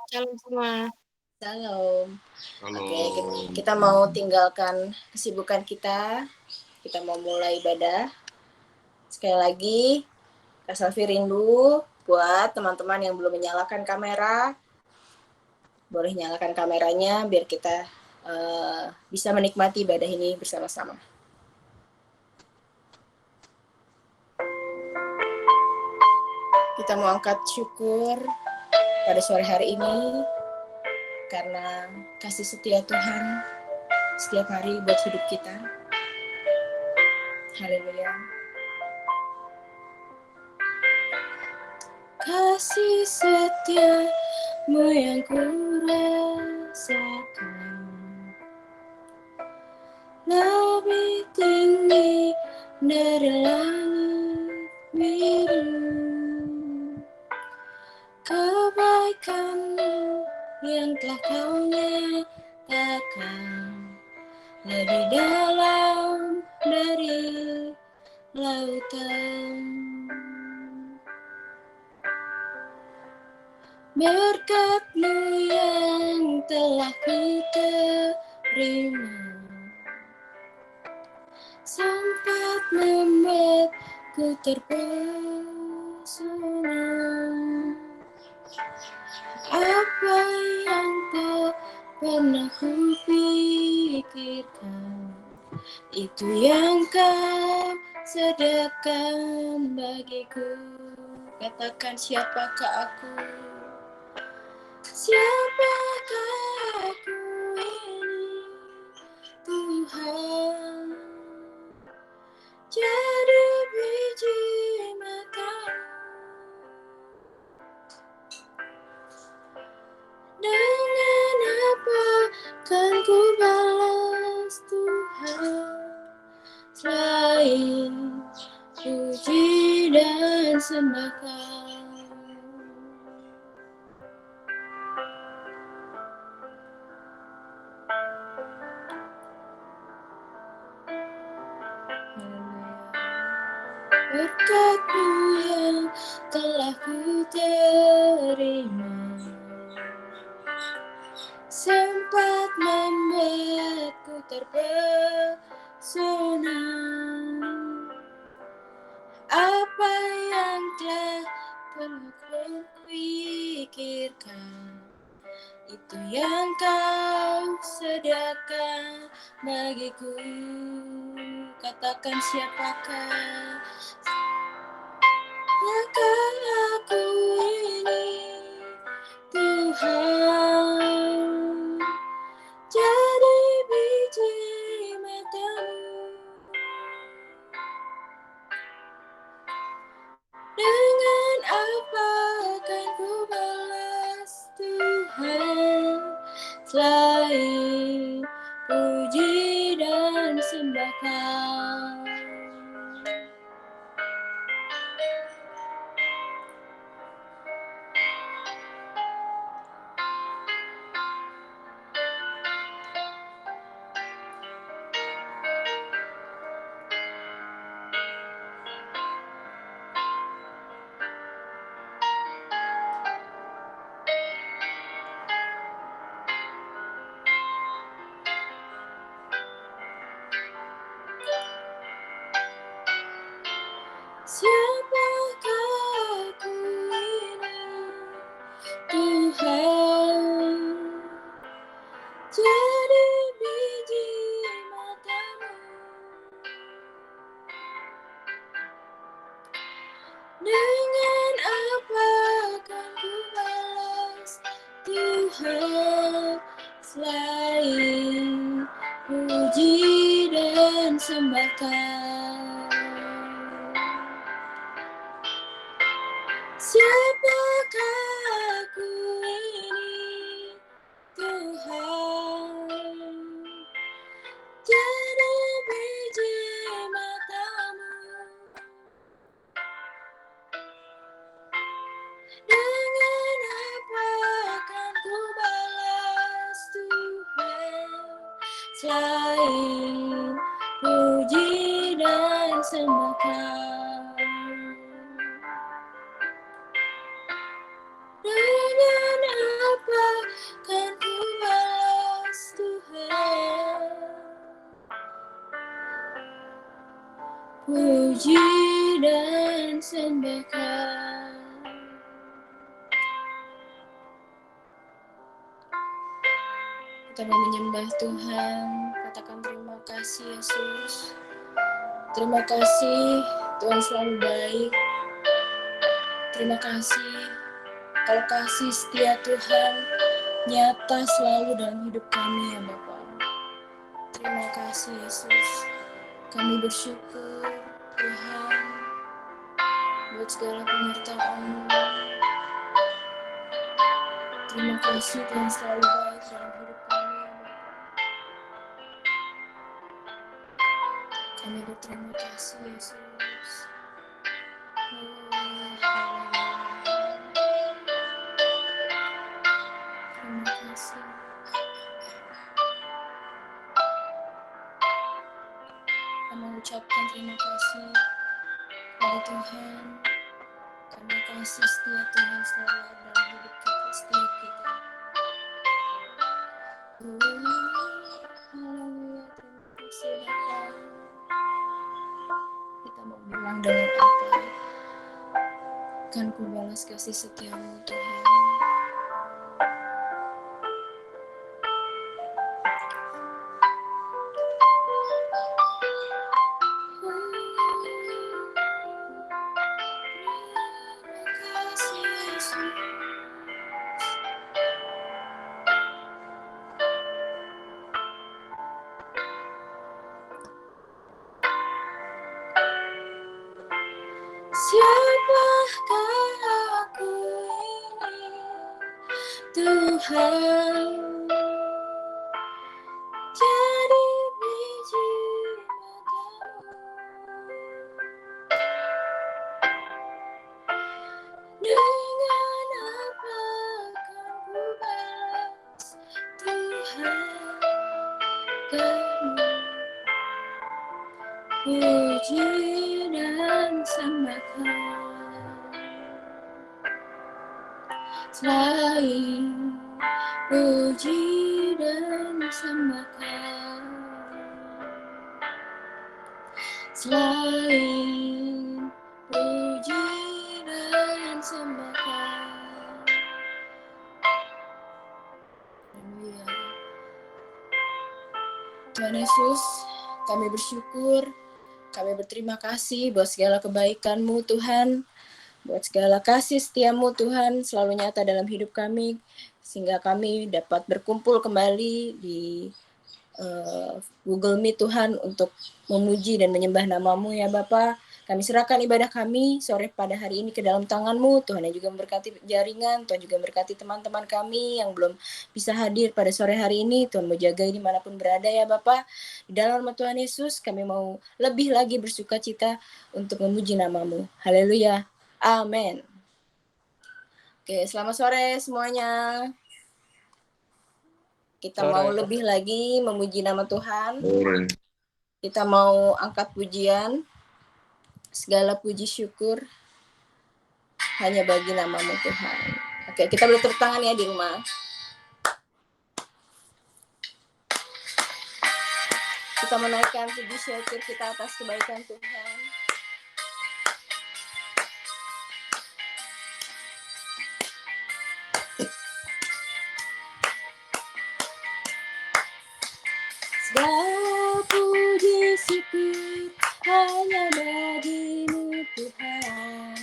Shalom semua. Shalom. Oke, Shalom. kita mau tinggalkan kesibukan kita. Kita mau mulai ibadah. Sekali lagi, Kak Selvi rindu buat teman-teman yang belum menyalakan kamera. Boleh nyalakan kameranya biar kita bisa menikmati ibadah ini bersama-sama. Kita mau angkat syukur pada sore hari ini karena kasih setia Tuhan setiap hari buat hidup kita. Haleluya. Kasih setiamu yang ku rasakan lebih tinggi dari langit biru. Kebaikanmu yang telah kau nyatakan lebih dalam dari lautan. Berkat-Mu yang telah ku terima sempat membuatku terpesona. Apa yang tak pernah ku pikirkan, itu yang Kau sediakan bagiku. Katakan, siapakah aku? Siapakah aku ini, Tuhan? Jadi biji mata-Mu. Dengan apa kan ku balas Tuhan, selain puji dan sembah Kau. Berkat-Mu yang telah ku terima sempat membuatku terpesona. Apa yang telah pernah ku pikirkan, itu yang Kau sediakan bagiku. Katakan, siapakah aku ini, Tuhan? Jadi biji mata-Mu. Dengan apa akan ku balas Tuhan, selain puji dan sembah Kau. Siapakah aku ini, Tuhan? Jadi biji mata-Mu. Dengan apa akan ku balas Tuhan, selain puji dan sembah Kau. Siapakah aku ini, Tuhan? Jadi biji mata-Mu. Dengan apa akan ku balas Tuhan, selain puji dan sembah Kau. Dengan apa sembahkan. Kita mau menyembah Tuhan, katakan terima kasih Yesus. Terima kasih Tuhan selalu baik. Terima kasih kalau kasih setia Tuhan nyata selalu dalam hidup kami ya Bapa. Terima kasih Yesus. Kami bersyukur Tuhan buat segala penyertaan-Mu. Terima kasih Tuhan selalu baik dalam hidup kami ya Bapa. Kami berterima kasih Yesus. Terima kasih. Kami mengucapkan terima kasih kepada Tuhan karena kasih setia Tuhan selalu ada dalam hidup kita, setiap kita. Haleluya, terima kasih Bapa. Kita mau bilang dengan apa? Kan ku balas kasih setia-Mu Tuhan. Siapakah aku ini, Tuhan, jadi biji matamu. Dengan apa akan ku balas Tuhan kamu, puji dan sembahkan. Selain puji dan sembahkan, selain puji dan sembahkan. Haleluya. Tuhan Yesus, kami bersyukur, kami berterima kasih buat segala kebaikan-Mu Tuhan, buat segala kasih setia-Mu Tuhan selalu nyata dalam hidup kami, sehingga kami dapat berkumpul kembali di Google Meet Tuhan untuk memuji dan menyembah nama-Mu ya Bapa. Kami serahkan ibadah kami sore pada hari ini ke dalam tangan-Mu. Tuhan yang juga memberkati jaringan, Tuhan juga memberkati teman-teman kami yang belum bisa hadir pada sore hari ini. Tuhan mau jaga dimanapun berada ya Bapa. Di dalam nama Tuhan Yesus kami mau lebih lagi bersuka cita untuk memuji nama-Mu. Haleluya. Amin. Oke, selamat sore semuanya. Kita mau lebih lagi memuji nama Tuhan. Kita mau angkat pujian. Segala puji syukur hanya bagi nama-Mu Tuhan. Oke, kita boleh tepuk tangan ya di rumah. Kita menaikkan puji syukur kita atas kebaikan Tuhan. Segala puji syukur hanya bagi-Mu Tuhan,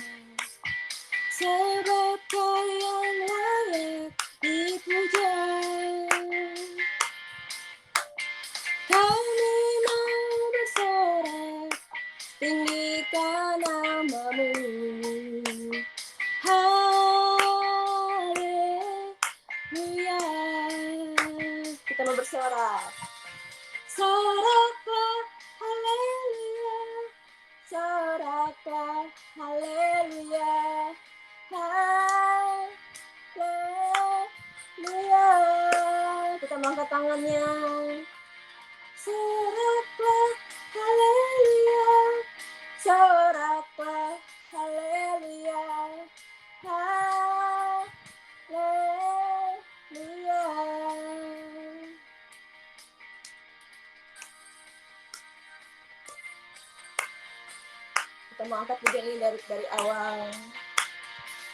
sebab Kau yang layak dipuja. Kami mau bersorak, tinggikan nama-Mu. Haleluya. Kita mau bersorak. Soraklah, haleluya. Soraklah, haleluya. Haleluya. Kita angkat tangannya. Soraklah, haleluya. Soraklah, haleluya. Haleluya. Kita Kita mau angkat pujian ini dari awal.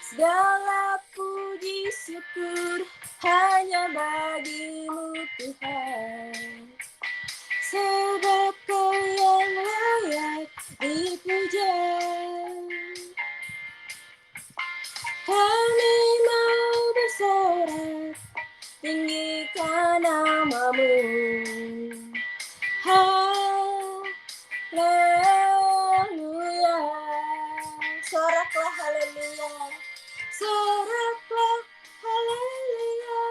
Segala puji syukur hanya bagimu Tuhan, sebab Kau yang layak dipuja. Kami mau bersorak tinggikan nama-Mu. Haleluya. Soraklah haleluya. Soraklah haleluya.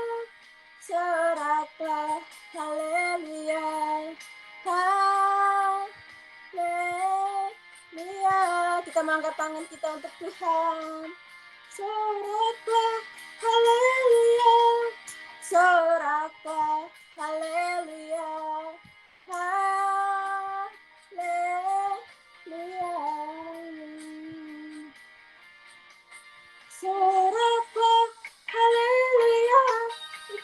Soraklah haleluya. Haleluya. Kita mengangkat tangan kita untuk Tuhan. Soraklah haleluya. Soraklah haleluya. Haleluya. Soraklah haleluya.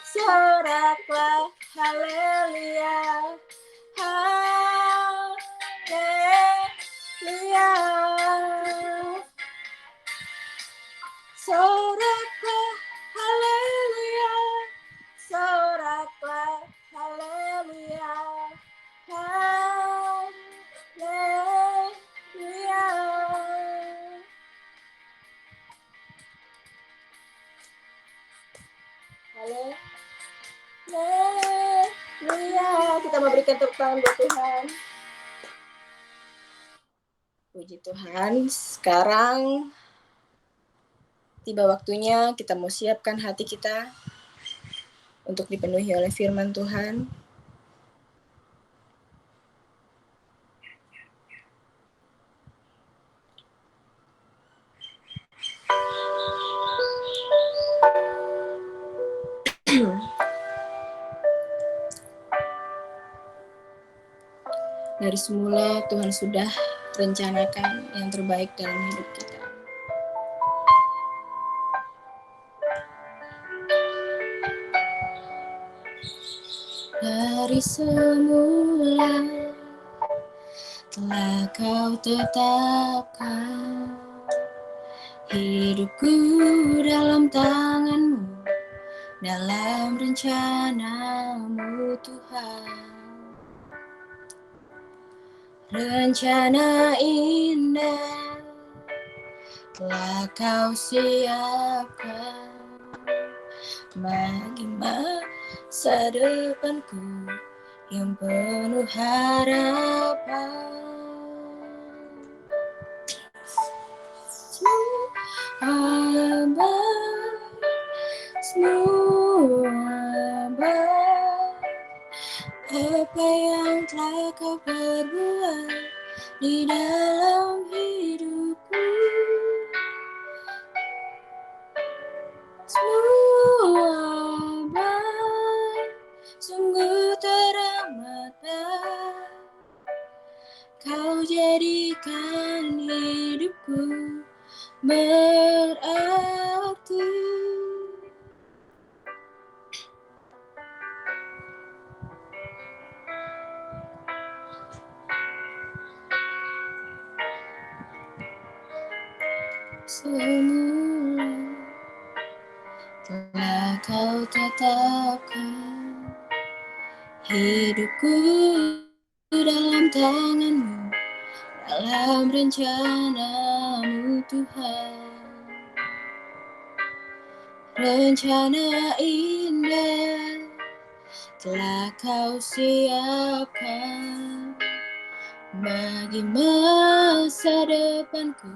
Soraklah haleluya. Haleluya. Soraklah haleluya. Soraklah haleluya. Haleluya. Haleluya. Kita memberikan tepuk tangan buat Tuhan. Puji Tuhan. Sekarang tiba waktunya kita mau siapkan hati kita untuk dipenuhi oleh firman Tuhan. Dari semula Tuhan sudah rencanakan yang terbaik dalam hidup kita. Dari semula telah Kau tetapkan hidupku dalam tangan-Mu, dalam rencana-Mu Tuhan. Rencana indah telah Kau siapkan bagi masa depanku yang penuh harapan. Semua baik, apa yang telah Kau perbuat di dalam hidupku. Semua baik, sungguh teramat baik. Kau jadikan hidupku berarti. Semula telah Kau tetapkan hidupku dalam tangan-Mu, dalam rencana-Mu Tuhan. Rencana indah telah Kau siapkan bagi masa depanku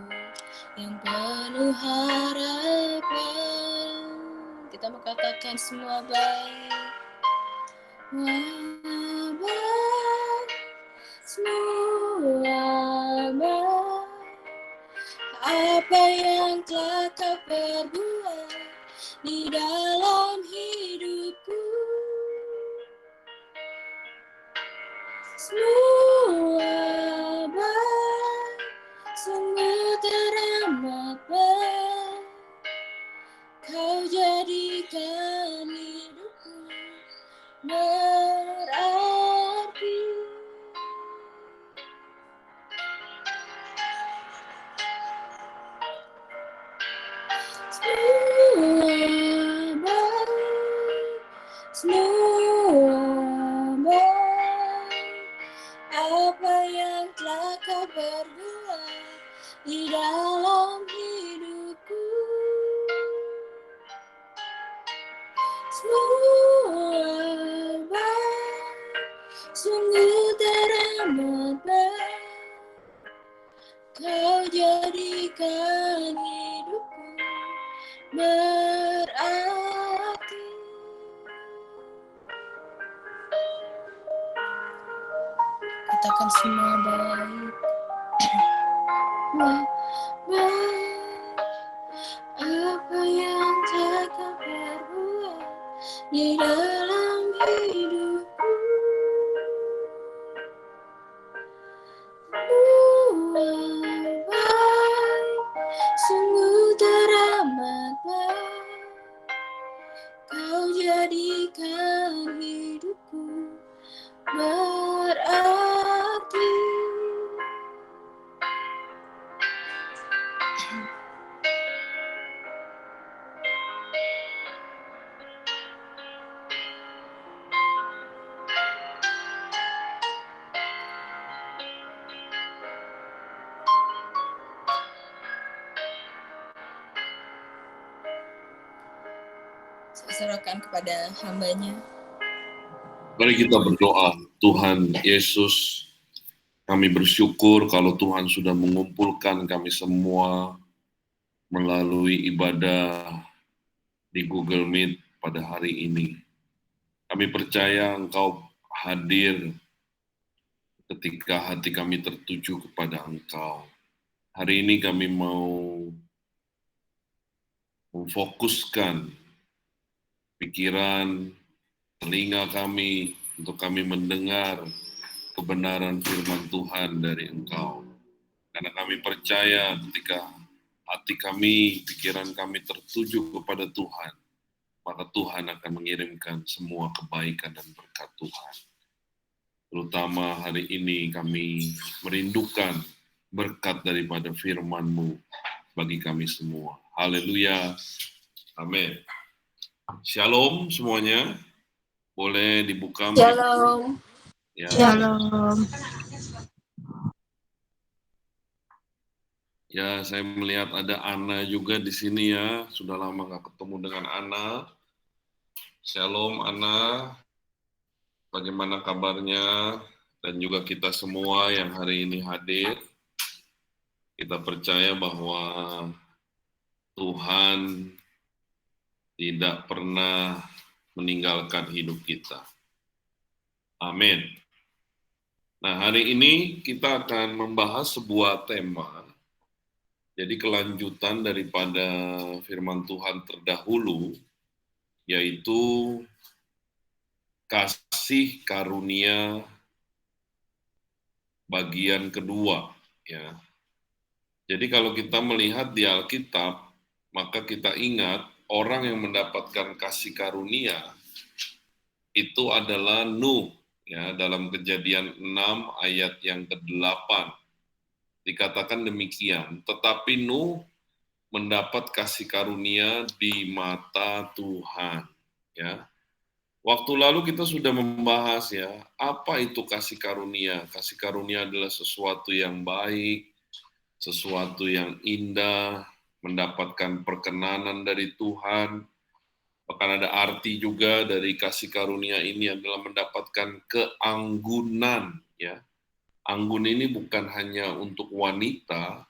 yang penuh harapan. Kita mau katakan semua baik. Baik, semua baik. Apa yang telah Kau perbuat di dalam hidupku. Semua baik, sungguh teramat baik. Kau jadikan hidupku berarti. Semua baik, sungguh teramat baik. Kau jadikan hidupku berarti. Katakan semua baik. Baik, apa yang takkan berbuat di dalam hidupku. Baik, sungguh teramat baik. Kau jadikan hidupku berarti. Saya serahkan kepada hamba-Nya. Mari kita berdoa. Tuhan Yesus, kami bersyukur kalau Tuhan sudah mengumpulkan kami semua melalui ibadah di Google Meet pada hari ini. Kami percaya Engkau hadir ketika hati kami tertuju kepada Engkau. Hari ini kami mau memfokuskan pikiran, telinga kami untuk kami mendengar kebenaran firman Tuhan dari Engkau. Karena kami percaya ketika hati kami, pikiran kami tertuju kepada Tuhan, maka Tuhan akan mengirimkan semua kebaikan dan berkat Tuhan. Terutama hari ini kami merindukan berkat daripada firman-Mu bagi kami semua. Haleluya. Amin. Shalom semuanya. Boleh dibuka. Shalom. Ya. Shalom. Ya, saya melihat ada Ana juga di sini ya. Sudah lama nggak ketemu dengan Ana. Shalom Ana. Bagaimana kabarnya? Dan juga kita semua yang hari ini hadir. Kita percaya bahwa Tuhan tidak pernah meninggalkan hidup kita. Amin. Nah, hari ini kita akan membahas sebuah tema. Jadi kelanjutan daripada firman Tuhan terdahulu, yaitu kasih karunia bagian kedua. Ya. Jadi kalau kita melihat di Alkitab, maka kita ingat orang yang mendapatkan kasih karunia itu adalah Nuh. Ya, dalam Kejadian 6 ayat yang ke-8 dikatakan demikian, tetapi Nuh mendapat kasih karunia di mata Tuhan. Ya. Waktu lalu kita sudah membahas ya, apa itu kasih karunia? Kasih karunia adalah sesuatu yang baik, sesuatu yang indah, mendapatkan perkenanan dari Tuhan. Bahkan ada arti juga dari kasih karunia ini adalah mendapatkan keanggunan. Ya. Anggun ini bukan hanya untuk wanita,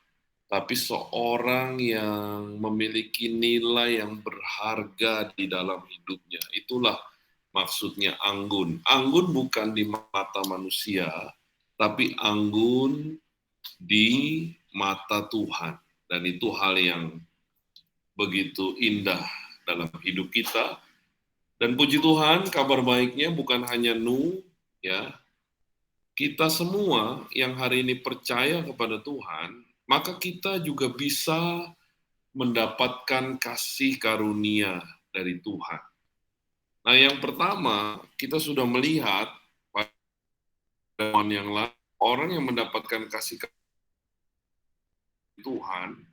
tapi seorang yang memiliki nilai yang berharga di dalam hidupnya. Itulah maksudnya anggun. Anggun bukan di mata manusia, tapi anggun di mata Tuhan. Dan itu hal yang begitu indah dalam hidup kita. Dan puji Tuhan, kabar baiknya bukan hanya Nuh, ya. Kita semua yang hari ini percaya kepada Tuhan, maka kita juga bisa mendapatkan kasih karunia dari Tuhan. Nah, yang pertama, kita sudah melihat pada zaman yang lalu, orang yang mendapatkan kasih karunia Tuhan,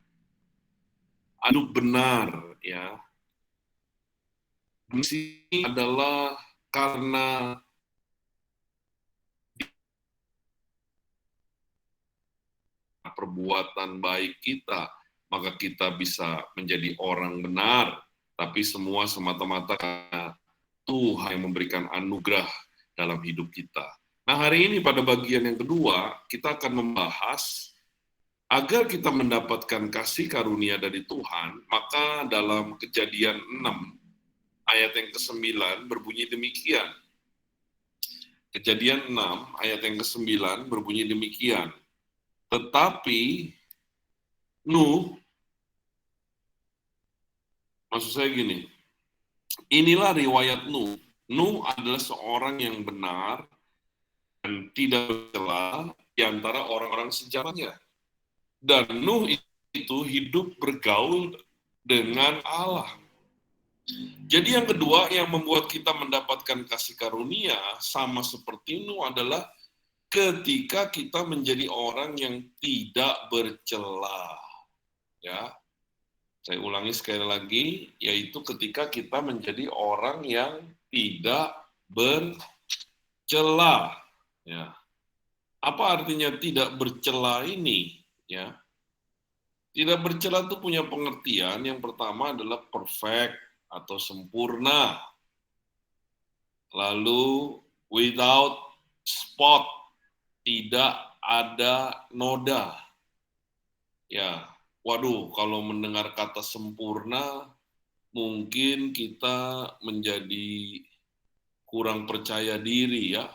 adu benar, ya. Di sini adalah karena perbuatan baik kita, maka kita bisa menjadi orang benar. Tapi semua semata-mata karena Tuhan yang memberikan anugerah dalam hidup kita. Nah, hari ini pada bagian yang kedua, kita akan membahas agar kita mendapatkan kasih karunia dari Tuhan, maka dalam Kejadian 6, ayat yang ke-9 berbunyi demikian. Kejadian 6, ayat yang ke-9 berbunyi demikian. Tetapi Nuh, maksud saya gini, inilah riwayat Nuh. Nuh adalah seorang yang benar dan tidak bercela di antara orang-orang sejamannya. Dan Nuh itu hidup bergaul dengan Allah. Jadi yang kedua yang membuat kita mendapatkan kasih karunia sama seperti Nuh adalah ketika kita menjadi orang yang tidak bercela. Ya. Saya ulangi sekali lagi, yaitu ketika kita menjadi orang yang tidak bercela. Ya. Apa artinya tidak bercela ini? Ya. Tidak bercela itu punya pengertian, yang pertama adalah perfect atau sempurna. Lalu without spot, tidak ada noda. Ya, waduh, kalau mendengar kata sempurna, mungkin kita menjadi kurang percaya diri ya.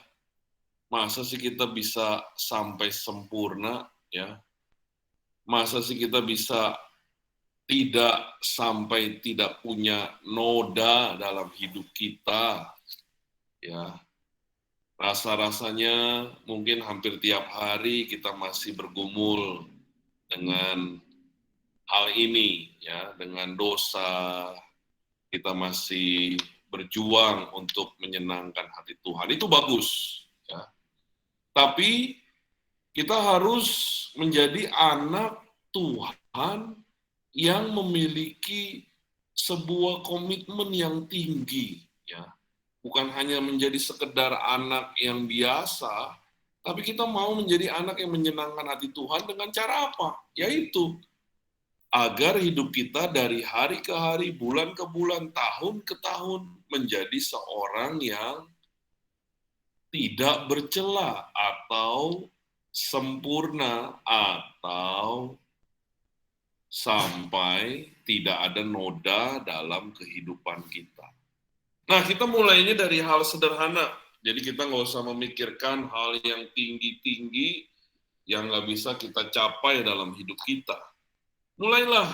Masa sih kita bisa sampai sempurna ya? Masa sih kita bisa tidak sampai tidak punya noda dalam hidup kita? Ya, rasa-rasanya mungkin hampir tiap hari kita masih bergumul dengan hal ini, ya, dengan dosa, kita masih berjuang untuk menyenangkan hati Tuhan. Itu bagus, ya. Tapi kita harus menjadi anak Tuhan yang memiliki sebuah komitmen yang tinggi, ya. Bukan hanya menjadi sekedar anak yang biasa, tapi kita mau menjadi anak yang menyenangkan hati Tuhan dengan cara apa? Yaitu agar hidup kita dari hari ke hari, bulan ke bulan, tahun ke tahun menjadi seorang yang tidak bercela atau sempurna atau sampai tidak ada noda dalam kehidupan kita. Nah, kita mulainya dari hal sederhana. Jadi kita nggak usah memikirkan hal yang tinggi-tinggi yang nggak bisa kita capai dalam hidup kita. Mulailah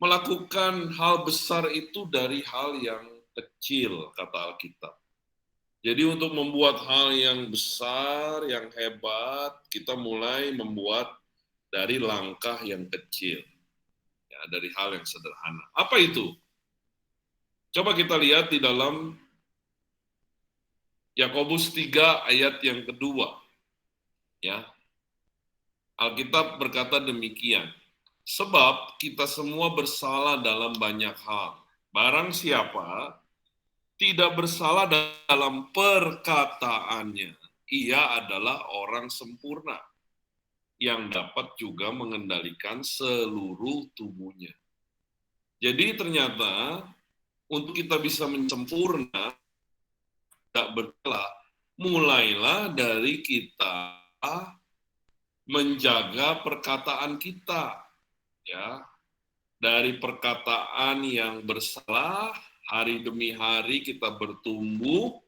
melakukan hal besar itu dari hal yang kecil, kata Alkitab. Jadi untuk membuat hal yang besar, yang hebat, kita mulai membuat dari langkah yang kecil. Ya, dari hal yang sederhana. Apa itu? Coba kita lihat di dalam Yakobus 3 ayat yang kedua. Ya. Alkitab berkata demikian. Sebab kita semua bersalah dalam banyak hal. Barang siapa tidak bersalah dalam perkataannya, ia adalah orang sempurna yang dapat juga mengendalikan seluruh tubuhnya. Jadi ternyata untuk kita bisa menyempurna, tidak bercela, mulailah dari kita menjaga perkataan kita, ya, dari perkataan yang bersalah, hari demi hari kita bertumbuh,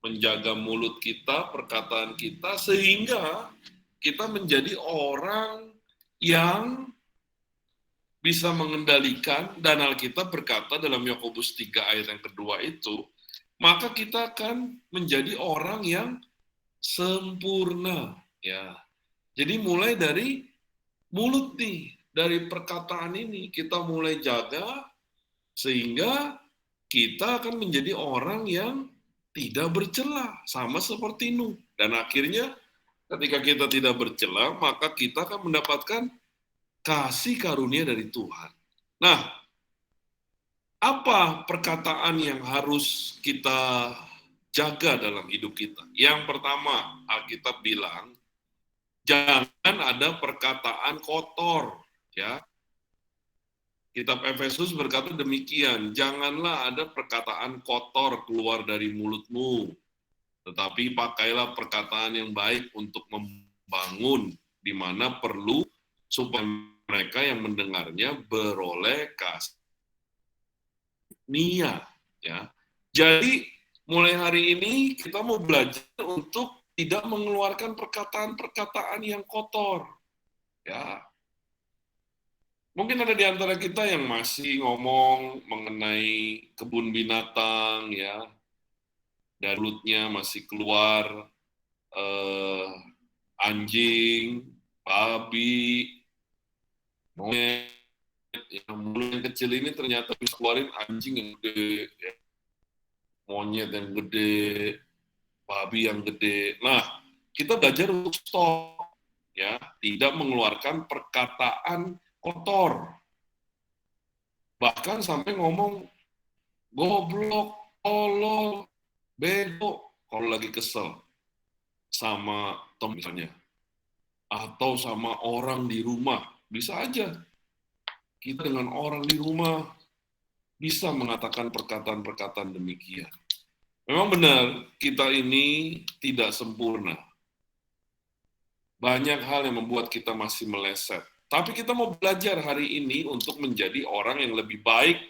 menjaga mulut kita, perkataan kita, sehingga kita menjadi orang yang bisa mengendalikan, dan Alkitab berkata dalam Yakobus 3 ayat yang kedua itu, maka kita akan menjadi orang yang sempurna. Ya. Jadi mulai dari mulut nih, dari perkataan ini, kita mulai jaga, sehingga kita akan menjadi orang yang tidak bercela, sama seperti Nuh. Dan akhirnya ketika kita tidak bercela, maka kita akan mendapatkan kasih karunia dari Tuhan. Nah, apa perkataan yang harus kita jaga dalam hidup kita? Yang pertama, Alkitab bilang, jangan ada perkataan kotor, ya. Kitab Efesus berkata demikian, janganlah ada perkataan kotor keluar dari mulutmu, tetapi pakailah perkataan yang baik untuk membangun di mana perlu, supaya mereka yang mendengarnya beroleh karunia. Ya. Jadi mulai hari ini kita mau belajar untuk tidak mengeluarkan perkataan-perkataan yang kotor. Ya, mungkin ada di antara kita yang masih ngomong mengenai kebun binatang, ya, dari mulutnya masih keluar anjing, babi, monyet. Yang mulut yang kecil ini ternyata bisa keluarin anjing yang gede, ya, monyet yang gede, babi yang gede. Nah, kita belajar untuk stop, ya, tidak mengeluarkan perkataan kotor. Bahkan sampai ngomong goblok, tolol, bego, kalau lagi kesel sama teman misalnya, atau sama orang di rumah. Bisa aja kita dengan orang di rumah bisa mengatakan perkataan-perkataan demikian. Memang benar, kita ini tidak sempurna. Banyak hal yang membuat kita masih meleset. Tapi kita mau belajar hari ini untuk menjadi orang yang lebih baik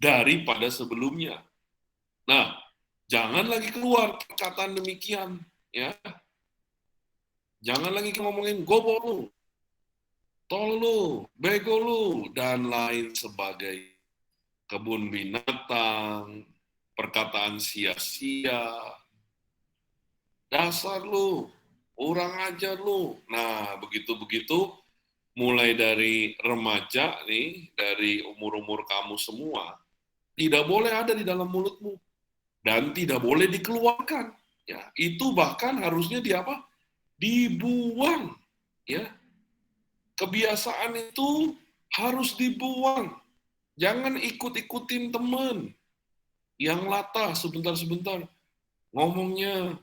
daripada sebelumnya. Nah, jangan lagi keluar perkataan demikian, ya. Jangan lagi ngomongin goblok lu, tol lu, bego lu, dan lain sebagainya. Kebun binatang, perkataan sia-sia, dasar lu, kurang ajar lu. Nah, begitu-begitu, mulai dari remaja nih, dari umur-umur kamu semua, tidak boleh ada di dalam mulutmu. Dan tidak boleh dikeluarkan. Ya, itu bahkan harusnya dibuang. Ya, kebiasaan itu harus dibuang. Jangan ikut-ikutin teman yang latah sebentar-sebentar. Ngomongnya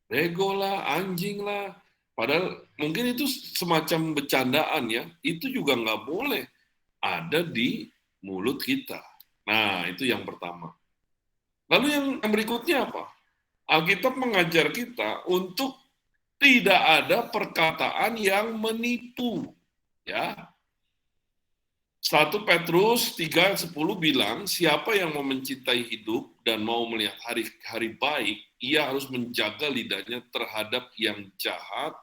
bego lah, anjing lah. Padahal mungkin itu semacam bercandaan ya. Itu juga nggak boleh ada di mulut kita. Nah, itu yang pertama. Lalu yang berikutnya apa? Alkitab mengajar kita untuk tidak ada perkataan yang menipu. Ya, 1 Petrus 3:10 bilang, siapa yang mau mencintai hidup dan mau melihat hari-hari baik, ia harus menjaga lidahnya terhadap yang jahat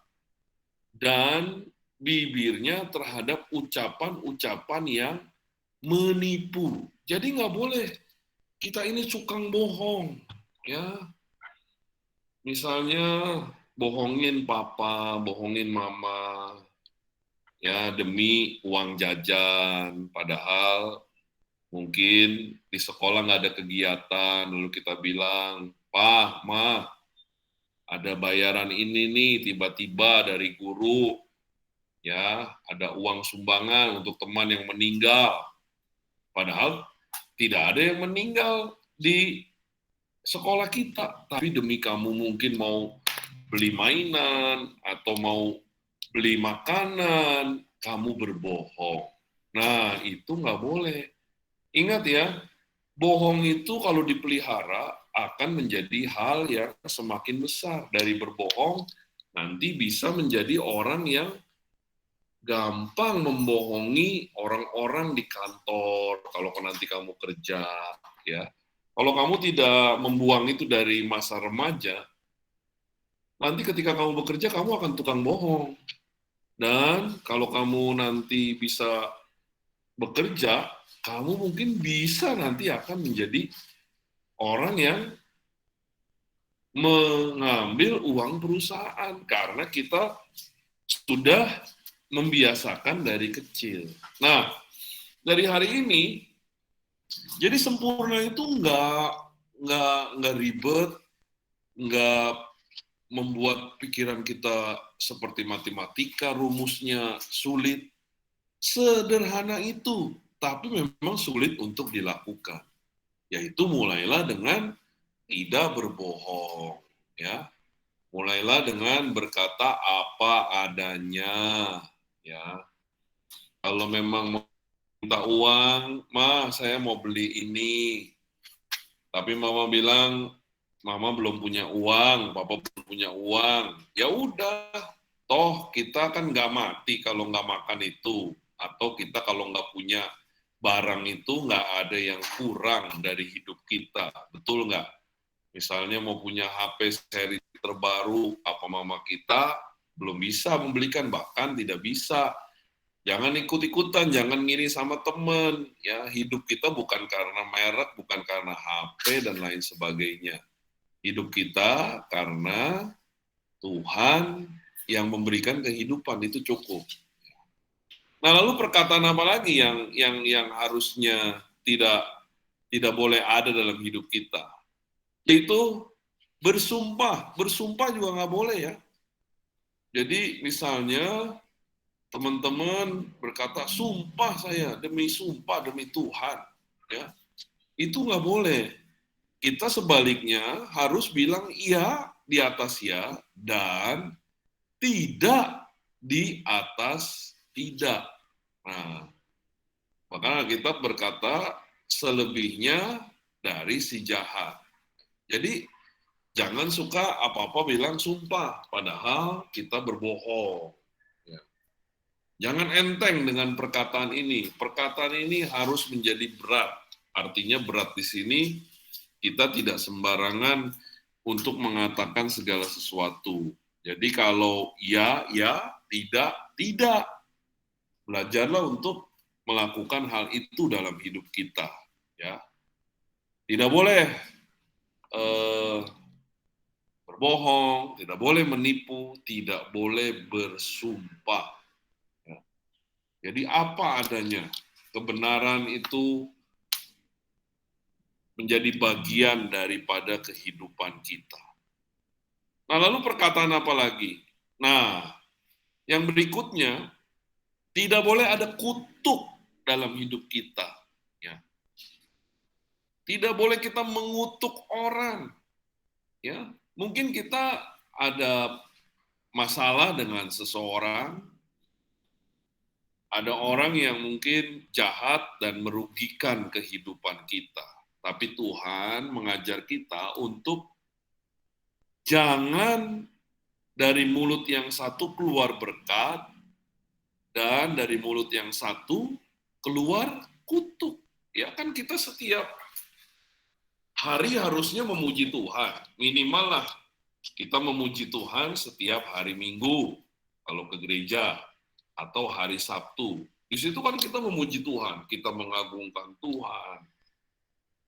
dan bibirnya terhadap ucapan-ucapan yang menipu. Jadi nggak boleh kita ini tukang bohong, ya. Misalnya bohongin papa, bohongin mama, ya demi uang jajan, padahal mungkin di sekolah nggak ada kegiatan, lalu kita bilang, Pak, Ma, ada bayaran ini nih, tiba-tiba dari guru, ya, ada uang sumbangan untuk teman yang meninggal. Padahal tidak ada yang meninggal di sekolah kita, tapi demi kamu mungkin mau beli mainan atau mau beli makanan, kamu berbohong. Nah, itu nggak boleh. Ingat ya, bohong itu kalau dipelihara akan menjadi hal yang semakin besar. Dari berbohong, nanti bisa menjadi orang yang gampang membohongi orang-orang di kantor, kalau nanti kamu kerja. Ya, kalau kamu tidak membuang itu dari masa remaja, nanti ketika kamu bekerja, kamu akan tukang bohong. Dan kalau kamu nanti bisa bekerja, kamu mungkin bisa nanti akan menjadi orang yang mengambil uang perusahaan karena kita sudah membiasakan dari kecil. Nah, dari hari ini, jadi sempurna itu nggak ribet, nggak membuat pikiran kita seperti matematika, rumusnya sulit. Sederhana itu, tapi memang sulit untuk dilakukan. Yaitu mulailah dengan tidak berbohong, ya. Mulailah dengan berkata apa adanya, ya. Kalau memang minta uang, "Ma, saya mau beli ini." Tapi mama bilang, "Mama belum punya uang, papa belum punya uang." Ya udah, toh kita kan nggak mati kalau nggak makan itu. Atau kita kalau nggak punya barang itu nggak ada yang kurang dari hidup kita. Betul nggak? Misalnya mau punya HP seri terbaru, apa mama kita belum bisa membelikan, bahkan tidak bisa. Jangan ikut-ikutan, jangan ngiri sama temen. Ya, hidup kita bukan karena merek, bukan karena HP dan lain sebagainya. Hidup kita karena Tuhan yang memberikan kehidupan, itu cukup. Nah, lalu perkataan apa lagi yang harusnya tidak boleh ada dalam hidup kita? Yaitu bersumpah. Bersumpah juga nggak boleh ya. Jadi misalnya teman-teman berkata, "Sumpah saya, demi sumpah, demi Tuhan." Ya, itu nggak boleh. Kita sebaliknya harus bilang iya di atas ya dan tidak di atas tidak. Nah, maka kita berkata selebihnya dari si jahat. Jadi jangan suka apa-apa bilang sumpah, padahal kita berbohong. Ya. Jangan enteng dengan perkataan ini. Perkataan ini harus menjadi berat. Artinya berat di sini kita tidak sembarangan untuk mengatakan segala sesuatu. Jadi kalau ya, ya, tidak, tidak. Belajarlah untuk melakukan hal itu dalam hidup kita. Ya, tidak boleh eh, berbohong, tidak boleh menipu, tidak boleh bersumpah. Ya. Jadi apa adanya, kebenaran itu menjadi bagian daripada kehidupan kita. Nah, lalu perkataan apa lagi? Nah, yang berikutnya, tidak boleh ada kutuk dalam hidup kita. Ya. Tidak boleh kita mengutuk orang. Ya, mungkin kita ada masalah dengan seseorang, ada orang yang mungkin jahat dan merugikan kehidupan kita. Tapi Tuhan mengajar kita untuk jangan dari mulut yang satu keluar berkat, dan dari mulut yang satu keluar kutuk. Ya kan kita setiap hari harusnya memuji Tuhan. Minimal lah kita memuji Tuhan setiap hari Minggu kalau ke gereja atau hari Sabtu. Di situ kan kita memuji Tuhan, kita mengagungkan Tuhan.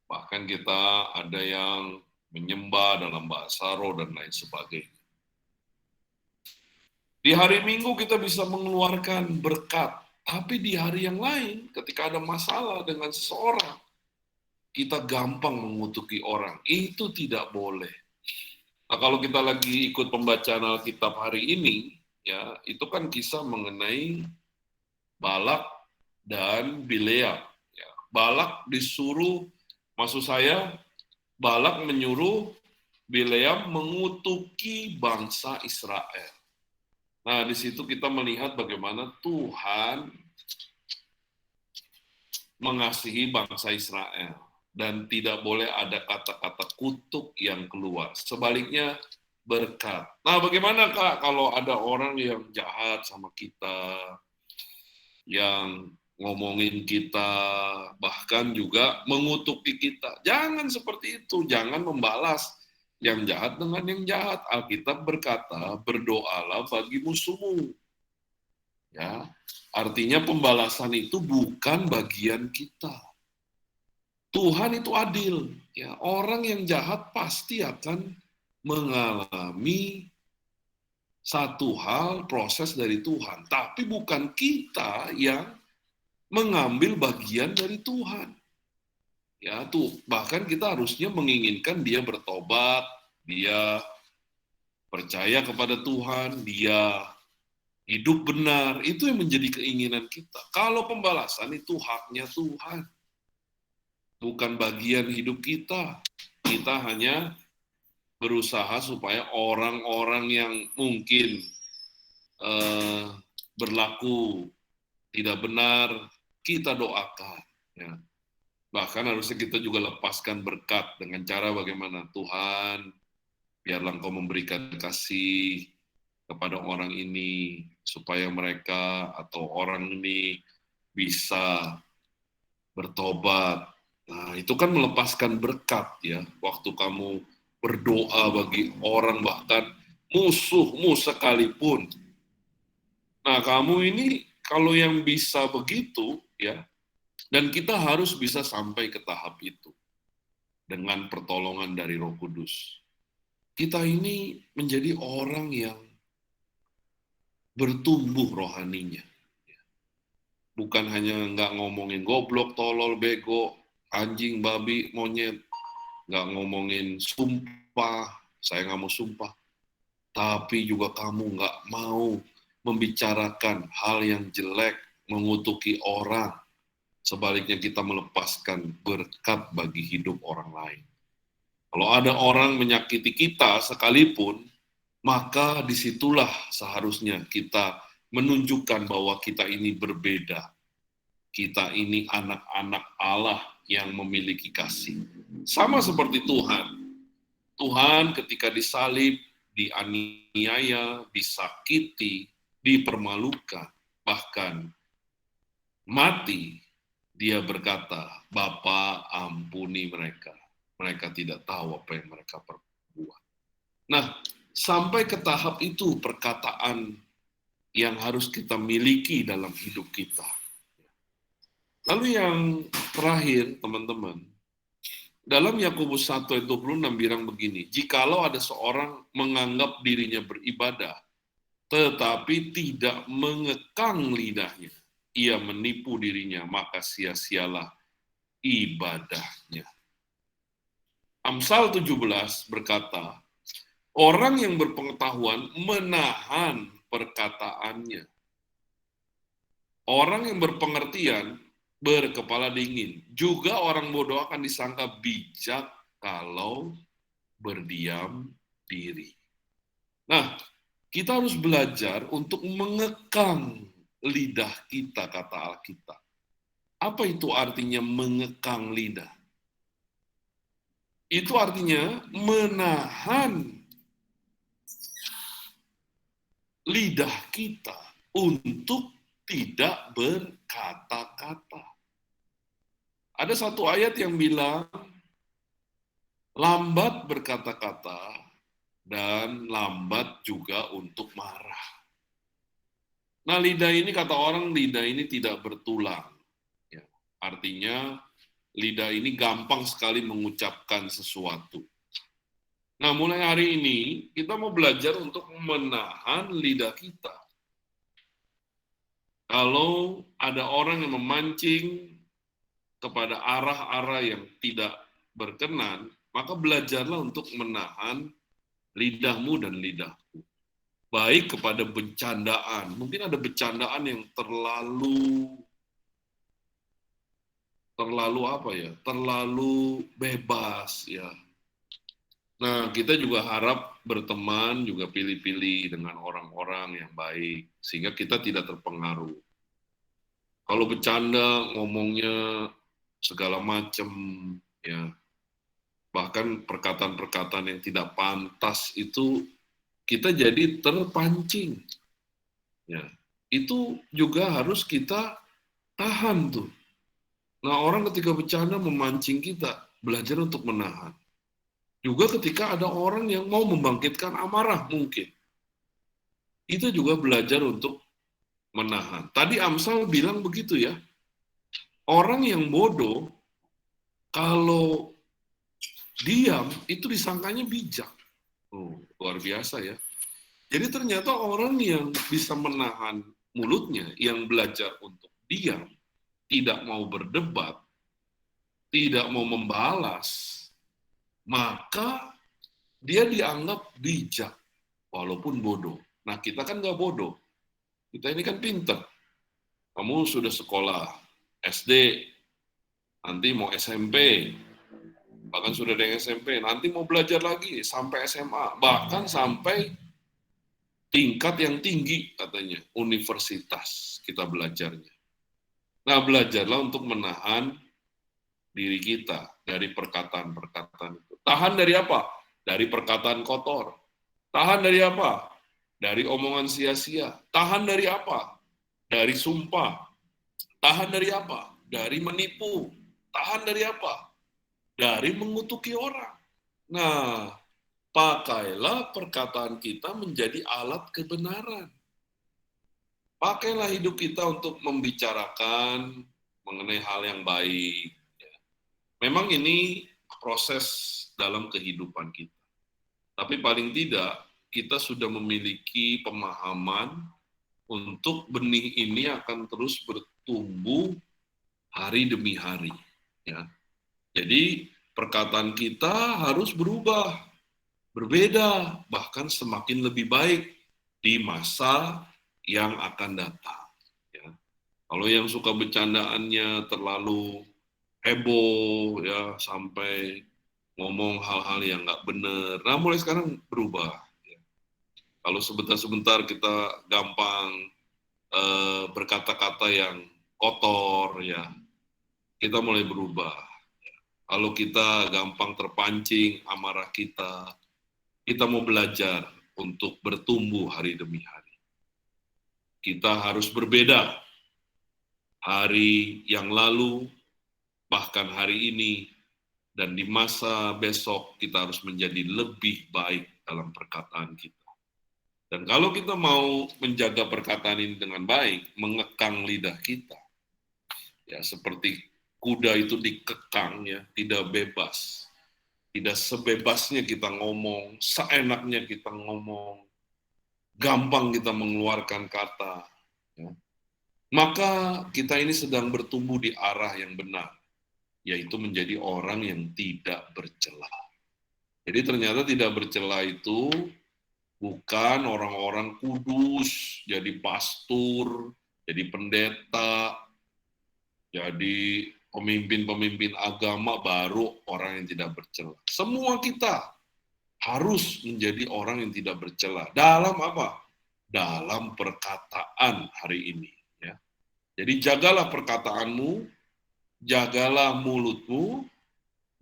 Bahkan kita ada yang menyembah dalam bahasa roh dan lain sebagainya. Di hari Minggu kita bisa mengeluarkan berkat, tapi di hari yang lain ketika ada masalah dengan seseorang, kita gampang mengutuki orang. Itu tidak boleh. Nah, kalau kita lagi ikut pembacaan Alkitab hari ini, ya, itu kan kisah mengenai Balak dan Bileam. Ya, Balak disuruh, maksud saya, Balak menyuruh Bileam mengutuki bangsa Israel. Nah, di situ kita melihat bagaimana Tuhan mengasihi bangsa Israel dan tidak boleh ada kata-kata kutuk yang keluar. Sebaliknya berkat. Nah, bagaimana Kak kalau ada orang yang jahat sama kita, yang ngomongin kita, bahkan juga mengutuki kita? Jangan seperti itu, jangan membalas yang jahat dengan yang jahat. Alkitab berkata, berdoalah bagi musuhmu. Ya, artinya pembalasan itu bukan bagian kita. Tuhan itu adil. Ya, orang yang jahat pasti akan mengalami satu hal proses dari Tuhan, tapi bukan kita yang mengambil bagian dari Tuhan. Ya, tuh bahkan kita harusnya menginginkan dia bertobat, dia percaya kepada Tuhan, dia hidup benar, itu yang menjadi keinginan kita. Kalau pembalasan itu haknya Tuhan, bukan bagian hidup kita. Kita hanya berusaha supaya orang-orang yang mungkin berlaku tidak benar, kita doakan. Ya. Bahkan harusnya kita juga lepaskan berkat dengan cara bagaimana, Tuhan, biarlah Engkau memberikan kasih kepada orang ini, supaya mereka atau orang ini bisa bertobat. Nah, itu kan melepaskan berkat ya, waktu kamu berdoa bagi orang bahkan musuhmu sekalipun. Nah, kamu ini kalau yang bisa begitu ya, dan kita harus bisa sampai ke tahap itu dengan pertolongan dari Roh Kudus. Kita ini menjadi orang yang bertumbuh rohaninya. Bukan hanya nggak ngomongin goblok, tolol, bego, anjing, babi, monyet, nggak ngomongin sumpah, saya nggak mau sumpah, tapi juga kamu nggak mau membicarakan hal yang jelek, mengutuki orang, sebaliknya kita melepaskan berkat bagi hidup orang lain. Kalau ada orang menyakiti kita sekalipun, maka disitulah seharusnya kita menunjukkan bahwa kita ini berbeda. Kita ini anak-anak Allah yang memiliki kasih. Sama seperti Tuhan. Tuhan ketika disalib, dianiaya, disakiti, dipermalukan, bahkan mati, dia berkata, Bapa ampuni mereka. Mereka tidak tahu apa yang mereka perbuat. Nah, sampai ke tahap itu perkataan yang harus kita miliki dalam hidup kita. Lalu yang terakhir, teman-teman, dalam Yakobus 1 ayat 26 bilang begini, jikalau ada seorang menganggap dirinya beribadah, tetapi tidak mengekang lidahnya, ia menipu dirinya, maka sia-sialah ibadahnya. Amsal 17 berkata, orang yang berpengetahuan menahan perkataannya. Orang yang berpengertian berkepala dingin. Juga orang bodoh akan disangka bijak kalau berdiam diri. Nah, kita harus belajar untuk mengekang lidah kita, kata Alkitab. Apa itu artinya mengekang lidah? Itu artinya menahan lidah kita untuk tidak berkata-kata. Ada satu ayat yang bilang, lambat berkata-kata dan lambat juga untuk marah. Nah, lidah ini, kata orang, lidah ini tidak bertulang. Ya, artinya, lidah ini gampang sekali mengucapkan sesuatu. Nah, mulai hari ini, kita mau belajar untuk menahan lidah kita. Kalau ada orang yang memancing kepada arah-arah yang tidak berkenan, maka belajarlah untuk menahan lidahmu dan lidahku. Baik kepada bercandaan, mungkin ada bercandaan yang terlalu bebas ya. Nah, kita juga harap berteman juga pilih-pilih dengan orang-orang yang baik sehingga kita tidak terpengaruh. Kalau bercanda ngomongnya segala macam ya, bahkan perkataan-perkataan yang tidak pantas itu kita jadi terpancing ya, itu juga harus kita tahan tuh. Nah, orang ketika bercanda memancing kita, belajar untuk menahan. Juga ketika ada orang yang mau membangkitkan amarah mungkin, itu juga belajar untuk menahan. Tadi Amsal bilang begitu ya, orang yang bodoh kalau diam itu disangkanya bijak. Oh, luar biasa ya. Jadi ternyata orang yang bisa menahan mulutnya, yang belajar untuk diam, tidak mau berdebat, tidak mau membalas, maka dia dianggap bijak, walaupun bodoh. Nah, kita kan nggak bodoh. Kita ini kan pinter. Kamu sudah sekolah SD, nanti mau SMP, bahkan sudah ada yang SMP, nanti mau belajar lagi sampai SMA, bahkan sampai tingkat yang tinggi katanya, universitas kita belajarnya. Nah, belajarlah untuk menahan diri kita dari perkataan-perkataan itu. Tahan dari apa? Dari perkataan kotor. Tahan dari apa? Dari omongan sia-sia. Tahan dari apa? Dari sumpah. Tahan dari apa? Dari menipu. Tahan dari apa? Dari mengutuki orang. Nah, pakailah perkataan kita menjadi alat kebenaran. Pakailah hidup kita untuk membicarakan mengenai hal yang baik. Memang ini proses dalam kehidupan kita. Tapi paling tidak, kita sudah memiliki pemahaman untuk benih ini akan terus bertumbuh hari demi hari. Ya. Jadi perkataan kita harus berubah, berbeda, bahkan semakin lebih baik di masa yang akan datang. Ya. Kalau yang suka bercandaannya terlalu heboh, ya sampai ngomong hal-hal yang nggak benar, nah mulai sekarang berubah. Ya. Kalau sebentar-sebentar kita gampang berkata-kata yang kotor, ya kita mulai berubah. Kalau kita gampang terpancing amarah kita mau belajar untuk bertumbuh hari demi hari. Kita harus berbeda. Hari yang lalu, bahkan hari ini, dan di masa besok kita harus menjadi lebih baik dalam perkataan kita. Dan kalau kita mau menjaga perkataan ini dengan baik, mengekang lidah kita, ya seperti kuda itu dikekang, ya tidak bebas. Tidak sebebasnya kita ngomong, seenaknya kita ngomong, gampang kita mengeluarkan kata. Ya. Maka kita ini sedang bertumbuh di arah yang benar, yaitu menjadi orang yang tidak bercela. Jadi ternyata tidak bercela itu bukan orang-orang kudus, jadi pastor, jadi pendeta, jadi pemimpin-pemimpin agama baru orang yang tidak bercela. Semua kita harus menjadi orang yang tidak bercela. Dalam apa? Dalam perkataan hari ini. Ya. Jadi jagalah perkataanmu, jagalah mulutmu,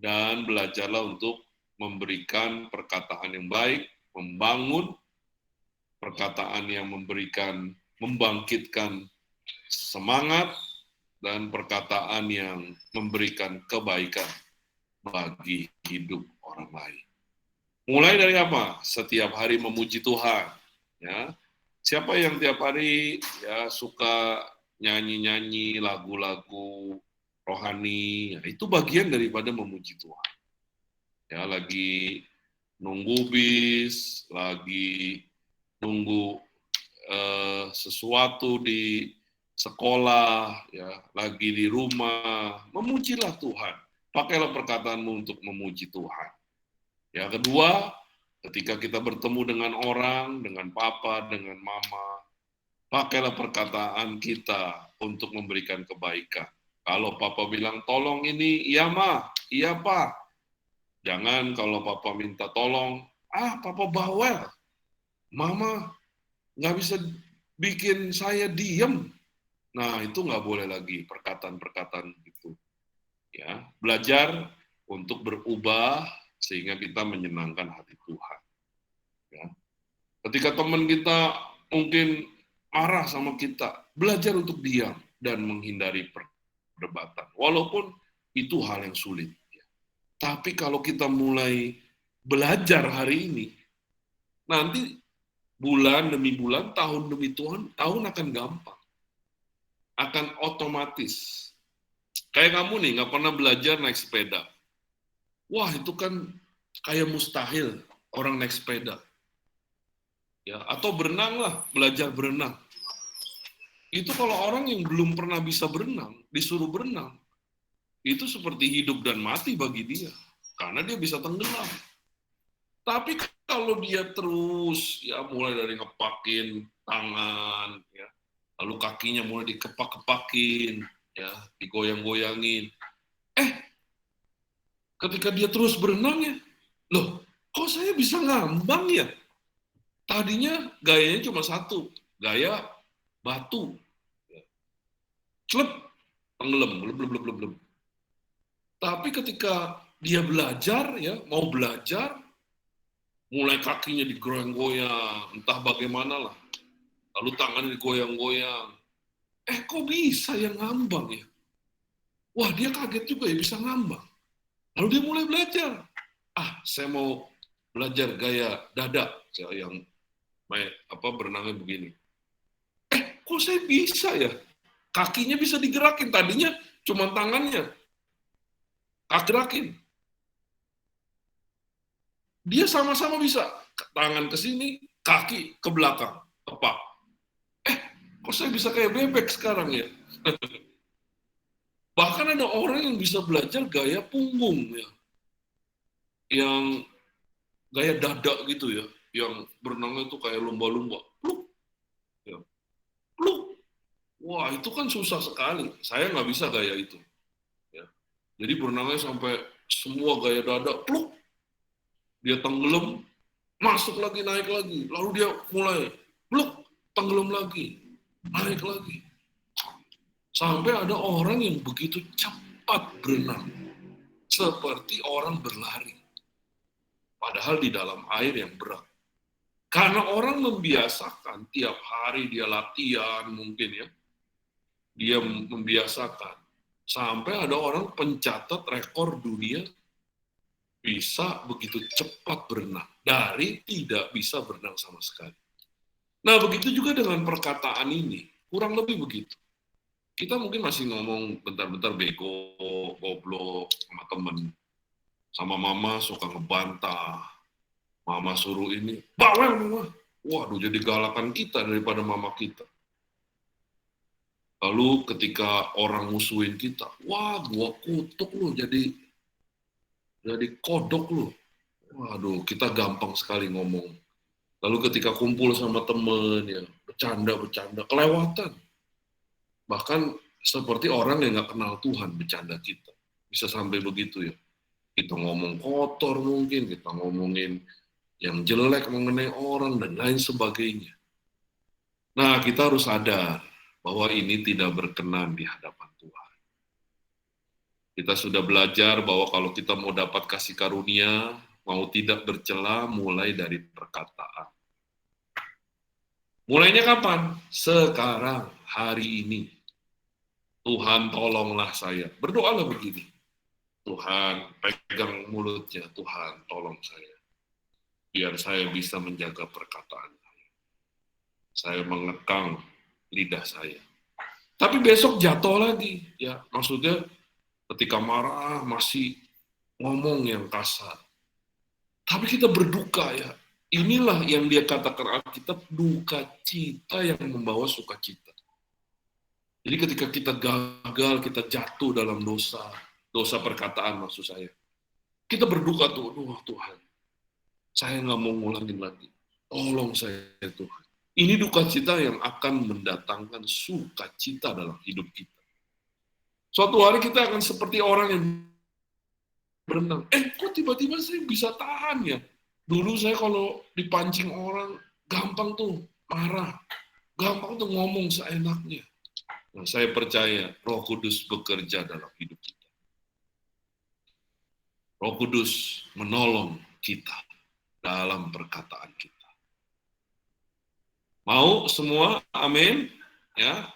dan belajarlah untuk memberikan perkataan yang baik, membangun perkataan yang membangkitkan semangat, dan perkataan yang memberikan kebaikan bagi hidup orang lain. Mulai dari apa? Setiap hari memuji Tuhan. Ya. Siapa yang tiap hari ya suka nyanyi-nyanyi lagu-lagu rohani, ya, itu bagian daripada memuji Tuhan. Ya, lagi nunggu bis, lagi nunggu sesuatu di sekolah, ya, lagi di rumah, memujilah Tuhan. Pakailah perkataanmu untuk memuji Tuhan. Ya, kedua, ketika kita bertemu dengan orang, dengan papa, dengan mama, pakailah perkataan kita untuk memberikan kebaikan. Kalau papa bilang tolong ini, iya ma, iya pak. Jangan kalau papa minta tolong, papa bawel. Mama nggak bisa bikin saya diem. Nah, itu nggak boleh lagi perkataan-perkataan itu. Ya, belajar untuk berubah sehingga kita menyenangkan hati Tuhan. Ya. Ketika teman kita mungkin marah sama kita, belajar untuk diam dan menghindari perdebatan. Walaupun itu hal yang sulit. Ya. Tapi kalau kita mulai belajar hari ini, nanti bulan demi bulan, tahun demi tahun akan gampang. Akan otomatis. Kayak kamu nih, nggak pernah belajar naik sepeda. Wah, itu kan kayak mustahil orang naik sepeda. Ya, atau berenang lah, belajar berenang. Itu kalau orang yang belum pernah bisa berenang, disuruh berenang, itu seperti hidup dan mati bagi dia. Karena dia bisa tenggelam. Tapi kalau dia terus, ya mulai dari ngepakin tangan, ya, lalu kakinya mulai dikepak-kepakin, ya, digoyang-goyangin. Ketika dia terus berenang ya, loh, kok saya bisa ngambang ya? Tadinya gayanya cuma satu, gaya batu. Celep, tenggelam, belum. Tapi ketika dia belajar, ya, mau belajar, mulai kakinya digoyang-goyang, entah bagaimana lah, lalu tangannya digoyang-goyang. Kok bisa yang ngambang ya? Wah, dia kaget juga ya bisa ngambang. Lalu dia mulai belajar. Saya mau belajar gaya dada, yang berenangnya begini. Kok saya bisa ya? Kakinya bisa digerakin, tadinya cuma tangannya. Gerakin. Dia sama-sama bisa. Tangan ke sini, kaki ke belakang. Tepak. Kok saya bisa kayak bebek sekarang ya? Bahkan ada orang yang bisa belajar gaya punggung ya. Yang gaya dada gitu ya. Yang berenangnya itu kayak lumba-lumba. Pluk. Ya. Pluk. Wah, itu kan susah sekali. Saya nggak bisa gaya itu. Ya. Jadi berenangnya sampai semua gaya dada, pluk. Dia tenggelam, masuk lagi, naik lagi. Lalu dia mulai, pluk, tenggelam lagi, naik lagi. Sampai ada orang yang begitu cepat berenang. Seperti orang berlari. Padahal di dalam air yang berat. Karena orang membiasakan, tiap hari dia latihan mungkin ya. Dia membiasakan. Sampai ada orang pencatat rekor dunia bisa begitu cepat berenang. Dari tidak bisa berenang sama sekali. Nah, begitu juga dengan perkataan ini. Kurang lebih begitu. Kita mungkin masih ngomong bentar-bentar bego, goblok, sama temen. Sama mama suka ngebantah. Mama suruh ini, bawel mama. Waduh, jadi galakan kita daripada mama kita. Lalu ketika orang musuhin kita, wah gua kutuk lu jadi kodok lu. Waduh, kita gampang sekali ngomong. Lalu ketika kumpul sama temen, ya bercanda, kelewatan. Bahkan seperti orang yang nggak kenal Tuhan bercanda kita. Bisa sampai begitu ya. Kita ngomong kotor mungkin, kita ngomongin yang jelek mengenai orang, dan lain sebagainya. Nah, kita harus sadar bahwa ini tidak berkenan di hadapan Tuhan. Kita sudah belajar bahwa kalau kita mau dapat kasih karunia, mau tidak bercela, mulai dari perkataan. Mulainya kapan? Sekarang, hari ini. Tuhan tolonglah saya. Berdoalah begini. Tuhan pegang mulutnya, Tuhan tolong saya. Biar saya bisa menjaga perkataan saya. Saya mengekang lidah saya. Tapi besok jatuh lagi. Ya, maksudnya ketika marah masih ngomong yang kasar. Tapi kita berduka ya. Inilah yang dia katakan Alkitab, duka cita yang membawa sukacita. Jadi ketika kita gagal, kita jatuh dalam dosa perkataan maksud saya. Kita berduka tuh, Tuhan, saya nggak mau ngulangin lagi. Tolong saya Tuhan. Ini duka cita yang akan mendatangkan sukacita dalam hidup kita. Suatu hari kita akan seperti orang yang berenang. Kok tiba-tiba saya bisa tahan ya? Dulu saya kalau dipancing orang, gampang tuh marah. Gampang tuh ngomong seenaknya. Nah, saya percaya Roh Kudus bekerja dalam hidup kita. Roh Kudus menolong kita dalam perkataan kita. Mau semua? Amin. Ya.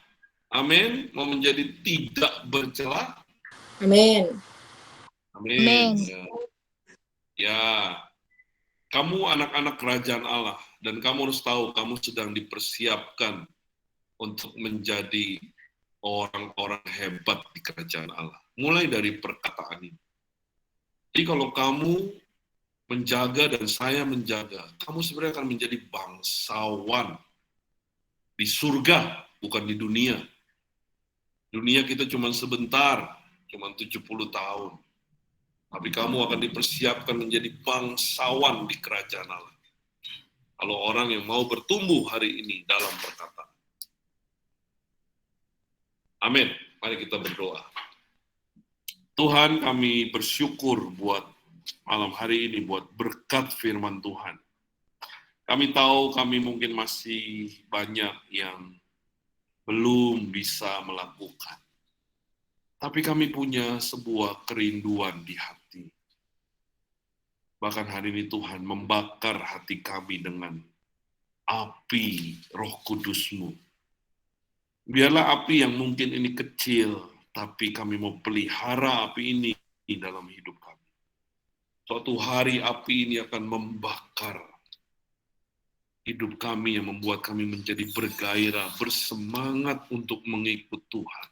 Amin. Mau menjadi tidak bercela? Amin. Amin. Ya. Kamu anak-anak kerajaan Allah, dan kamu harus tahu kamu sedang dipersiapkan untuk menjadi orang-orang hebat di kerajaan Allah. Mulai dari perkataan ini. Jadi kalau kamu menjaga dan saya menjaga, kamu sebenarnya akan menjadi bangsawan di surga, bukan di dunia. Dunia kita cuma sebentar, cuma 70 tahun. Tapi kamu akan dipersiapkan menjadi bangsawan di kerajaan Allah. Kalau orang yang mau bertumbuh hari ini dalam perkataan. Amin. Mari kita berdoa. Tuhan, kami bersyukur buat malam hari ini, buat berkat firman Tuhan. Kami tahu kami mungkin masih banyak yang belum bisa melakukan. Tapi kami punya sebuah kerinduan di hati. Bahkan hari ini Tuhan membakar hati kami dengan api Roh Kudus-Mu. Biarlah api yang mungkin ini kecil, tapi kami mau pelihara api ini di dalam hidup kami. Suatu hari api ini akan membakar hidup kami yang membuat kami menjadi bergairah, bersemangat untuk mengikut Tuhan.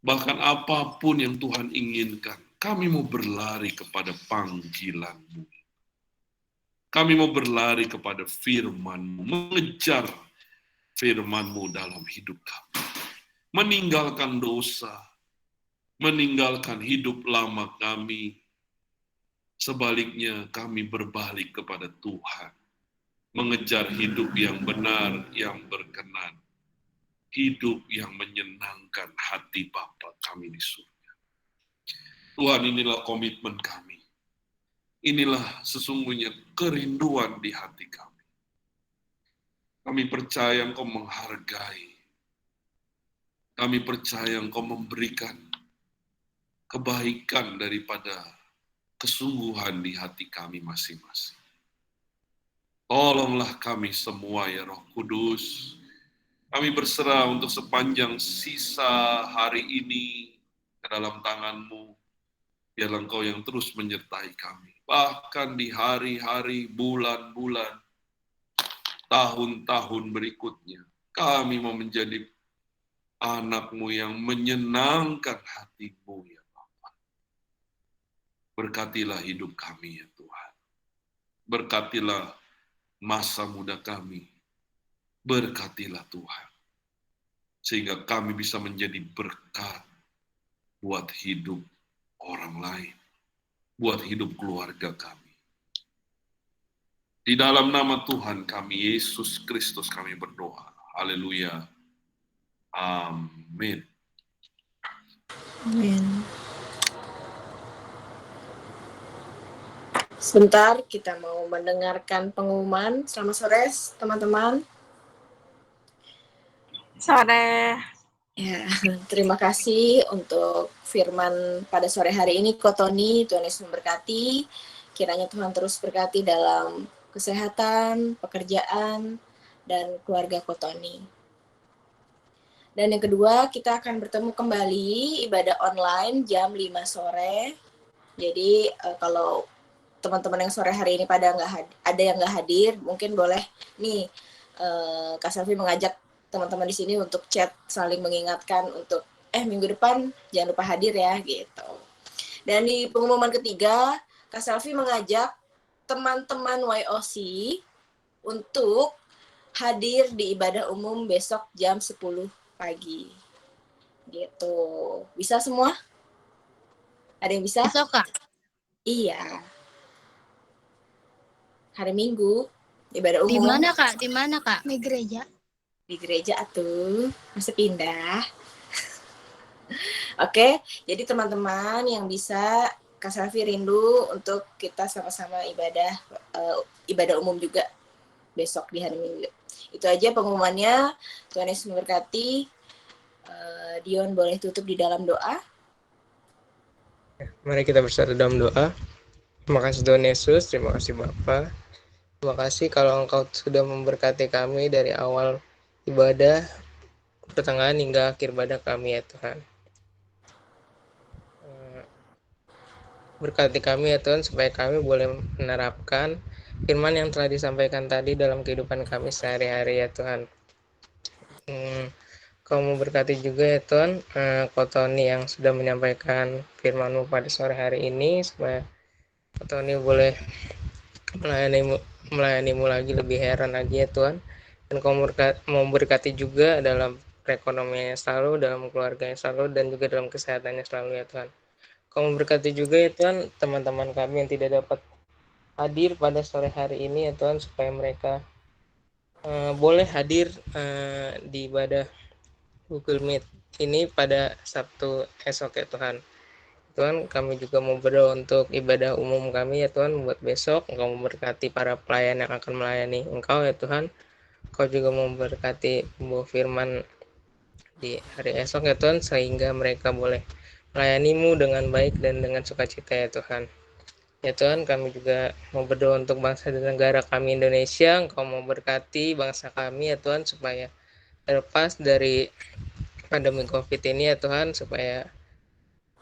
Bahkan apapun yang Tuhan inginkan, kami mau berlari kepada panggilan-Mu. Kami mau berlari kepada firman-Mu, mengejar firman-Mu dalam hidup kami. Meninggalkan dosa, meninggalkan hidup lama kami. Sebaliknya kami berbalik kepada Tuhan. Mengejar hidup yang benar, yang berkenan. Hidup yang menyenangkan hati Bapa kami di surga. Tuhan, inilah komitmen kami. Inilah sesungguhnya kerinduan di hati kami. Kami percaya Engkau menghargai. Kami percaya Engkau memberikan kebaikan daripada kesungguhan di hati kami masing-masing. Tolonglah kami semua ya Roh Kudus. Kami berserah untuk sepanjang sisa hari ini ke dalam tangan-Mu. Biarlah Engkau yang terus menyertai kami. Bahkan di hari-hari, bulan-bulan, tahun-tahun berikutnya. Kami mau menjadi anak-Mu yang menyenangkan hati-Mu ya Bapa. Berkatilah hidup kami ya Tuhan. Berkatilah masa muda kami. Berkatilah Tuhan. Sehingga kami bisa menjadi berkat buat hidup orang lain. Buat hidup keluarga kami. Di dalam nama Tuhan kami, Yesus Kristus kami berdoa. Haleluya. Amin. Amin. Sebentar, kita mau mendengarkan pengumuman. Selamat sore, teman-teman. Sore. Ya, terima kasih untuk firman pada sore hari ini, Kotoni. Tuhan Yesus memberkati. Kiranya Tuhan terus berkati dalam kesehatan, pekerjaan, dan keluarga Kotoni. Dan yang kedua, kita akan bertemu kembali ibadah online jam 5 sore. Jadi kalau teman-teman yang sore hari ini pada ada yang nggak hadir, mungkin boleh nih Kak Selvi mengajak teman-teman di sini untuk chat, saling mengingatkan untuk minggu depan jangan lupa hadir ya gitu. Dan di pengumuman ketiga, Kak Selvi mengajak teman-teman YOC untuk hadir di ibadah umum besok jam 10 pagi. Gitu. Bisa semua? Ada yang bisa? Besok, Kak? Iya. Hari Minggu ibadah umum. Di mana, Kak? Di mana, Kak? Di gereja. Di gereja atuh, masih pindah. Oke, jadi teman-teman yang bisa Kak Selvi rindu untuk kita sama-sama ibadah umum juga besok di hari Minggu. Itu aja pengumumannya. Tuhan Yesus memberkati. Dion boleh tutup di dalam doa. Mari kita bersatu dalam doa. Terima kasih Tuhan Yesus, terima kasih Bapa. Terima kasih kalau Engkau sudah memberkati kami dari awal ibadah, pertengahan hingga akhir ibadah kami ya Tuhan. Berkati kami ya Tuhan supaya kami boleh menerapkan firman yang telah disampaikan tadi dalam kehidupan kami sehari-hari ya Tuhan. Kau memberkati juga ya Tuhan Kotoni yang sudah menyampaikan firman-Mu pada sore hari ini supaya Kotoni boleh melayani-Mu lagi lebih heran lagi ya Tuhan. Dan Kau memberkati juga dalam perekonomiannya selalu, dalam keluarganya selalu, dan juga dalam kesehatannya selalu ya Tuhan. Kau memberkati juga ya Tuhan teman-teman kami yang tidak dapat hadir pada sore hari ini ya Tuhan, supaya mereka boleh hadir di ibadah Google Meet ini pada Sabtu esok ya Tuhan. Tuhan, kami juga mau berdoa untuk ibadah umum kami ya Tuhan buat besok. Engkau memberkati para pelayan yang akan melayani Engkau ya Tuhan. Engkau juga memberkati pembawa firman di hari esok ya Tuhan, sehingga mereka boleh melayani-Mu dengan baik dan dengan sukacita ya Tuhan. Ya Tuhan, kami juga mau berdoa untuk bangsa dan negara kami Indonesia. Engkau mau berkati bangsa kami ya Tuhan, supaya terlepas dari pandemi COVID ini ya Tuhan, supaya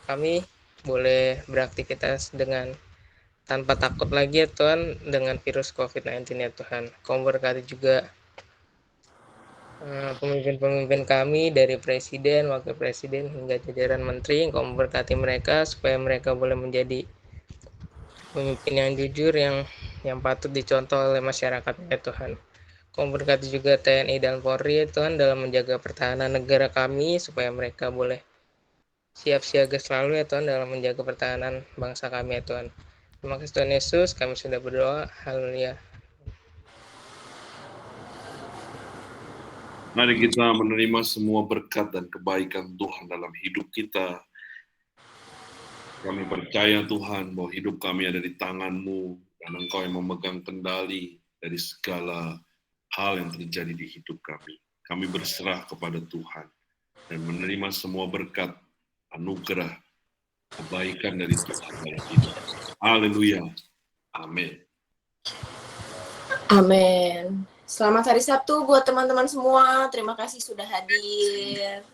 kami boleh beraktivitas dengan tanpa takut lagi ya Tuhan dengan virus COVID-19 ya Tuhan. Kau berkati juga pemimpin-pemimpin kami dari presiden, wakil presiden hingga jajaran menteri. Engkau memberkati mereka supaya mereka boleh menjadi pemimpin yang jujur, yang patut dicontoh oleh masyarakat ya Tuhan. Kau berkati juga TNI dan Polri ya Tuhan dalam menjaga pertahanan negara kami supaya mereka boleh siap siaga selalu ya Tuhan dalam menjaga pertahanan bangsa kami ya Tuhan. Terima kasih Tuhan Yesus, kami sudah berdoa. Haleluya. Mari kita menerima semua berkat dan kebaikan Tuhan dalam hidup kita. Kami percaya Tuhan bahwa hidup kami ada di tangan-Mu dan Engkau yang memegang kendali dari segala hal yang terjadi di hidup kami. Kami berserah kepada Tuhan dan menerima semua berkat, anugerah, kebaikan dari Tuhan dalam hidup. Haleluya. Amin. Amin. Selamat hari Sabtu buat teman-teman semua. Terima kasih sudah hadir.